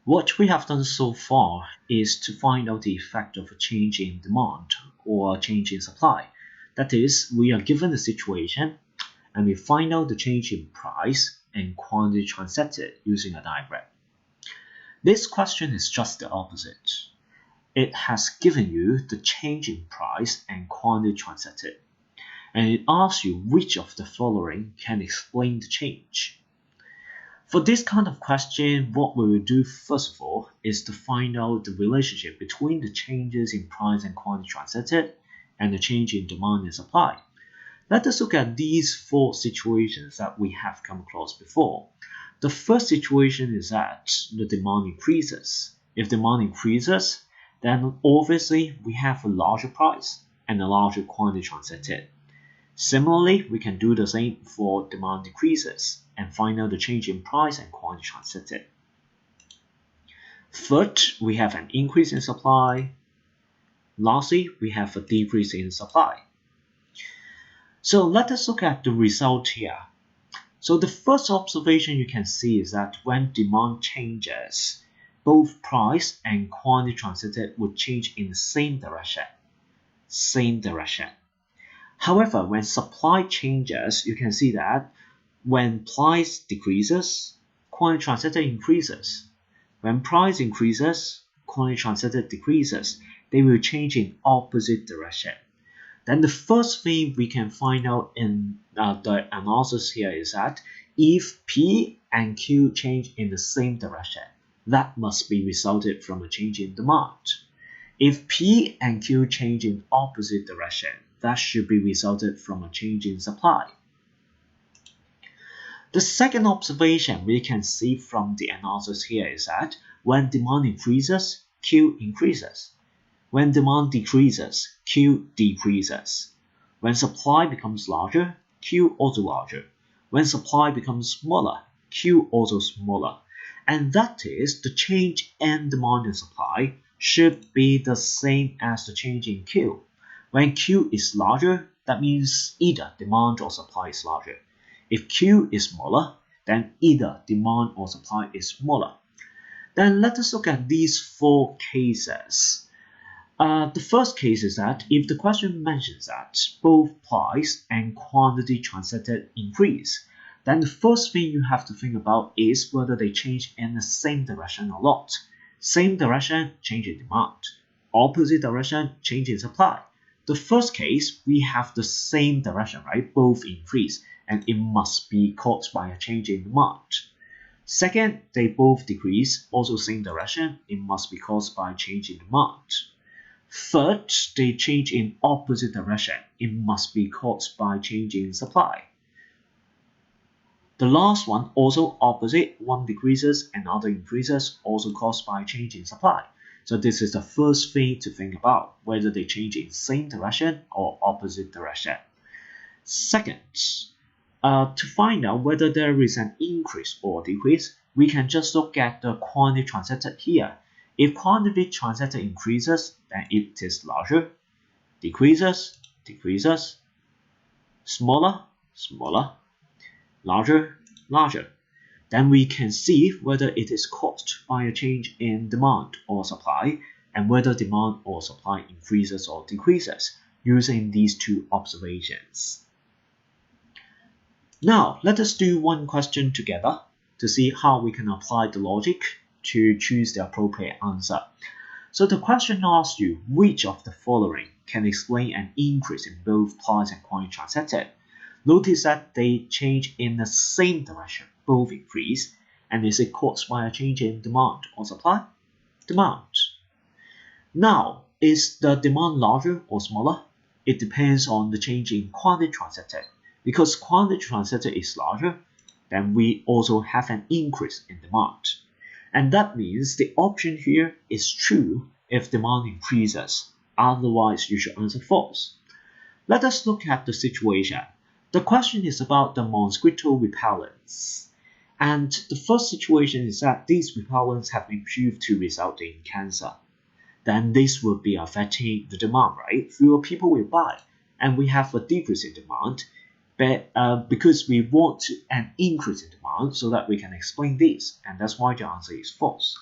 What we have done so far is to find out the effect of a change in demand or a change in supply. That is, we are given a situation and we find out the change in price and quantity transacted using a diagram. This question is just the opposite. It has given you the change in price and quantity transacted, and it asks you which of the following can explain the change. For this kind of question, what we will do first of all is to find out the relationship between the changes in price and quantity transacted and the change in demand and supply. Let us look at these four situations that we have come across before. The first situation is that the demand increases. If demand increases, then obviously we have a larger price and a larger quantity transacted. Similarly, we can do the same for demand decreases and find out the change in price and quantity transacted. Third, we have an increase in supply. Lastly, we have a decrease in supply. So let us look at the result here. So the first observation you can see is that when demand changes, both price and quantity transacted would change in the same direction. However, when supply changes, you can see that when price decreases, quantity transacted increases. When price increases, quantity transacted decreases. They will change in opposite direction. Then the first thing we can find out in the analysis here is that if P and Q change in the same direction, that must be resulted from a change in demand. If P and Q change in opposite direction, that should be resulted from a change in supply. The second observation we can see from the analysis here is that when demand increases, Q increases. When demand decreases, Q decreases. When supply becomes larger, Q also larger. When supply becomes smaller, Q also smaller. And that is, the change in demand and supply should be the same as the change in Q. When Q is larger, that means either demand or supply is larger. If Q is smaller, then either demand or supply is smaller. Then let us look at these four cases. The first case is that if the question mentions that both price and quantity transacted increase, then the first thing you have to think about is whether they change in the same direction or not. Same direction, change in demand. Opposite direction, change in supply. The first case, we have the same direction, right? Both increase, and it must be caused by a change in demand. Second, they both decrease, also same direction, it must be caused by a change in demand. Third, they change in opposite direction, it must be caused by change in supply. The last one, also opposite, one decreases, another increases, also caused by change in supply. So this is the first thing to think about, whether they change in same direction or opposite direction. Second, to find out whether there is an increase or decrease, we can just look at the quantity transacted here. If quantity transacted increases, then it is larger, decreases, smaller, larger. Then we can see whether it is caused by a change in demand or supply, and whether demand or supply increases or decreases using these two observations. Now, let us do one question together to see how we can apply the logic to choose the appropriate answer. So the question asks you which of the following can explain an increase in both price and quantity transacted. Notice that they change in the same direction, both increase, and is it caused by a change in demand or supply? Demand. Now, is the demand larger or smaller? It depends on the change in quantity transacted. Because quantity transacted is larger, then we also have an increase in demand. And that means the option here is true if demand increases. Otherwise, you should answer false. Let us look at the situation. The question is about the mosquito repellents. And the first situation is that these repellents have been proved to result in cancer. Then this will be affecting the demand, right? Fewer people will buy. And we have a decrease in demand. But because we want an increase in demand so that we can explain this, and that's why the answer is false.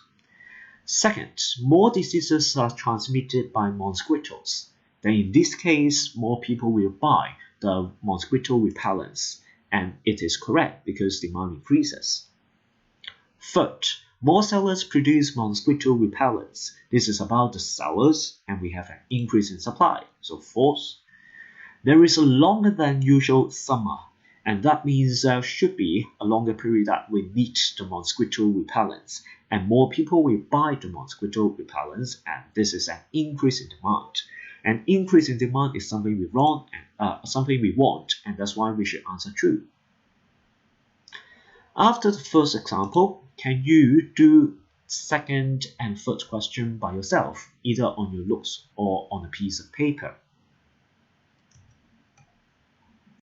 Second, more diseases are transmitted by mosquitoes. Then in this case, more people will buy the mosquito repellents, and it is correct because demand increases. Third, more sellers produce mosquito repellents. This is about the sellers, and we have an increase in supply. So fourth, there is a longer than usual summer, and that means there should be a longer period that we need the mosquito repellents, and more people will buy the mosquito repellents, and this is an increase in demand. An increase in demand is something we want, and that's why we should answer true. After the first example, can you do second and third question by yourself, either on your notes or on a piece of paper?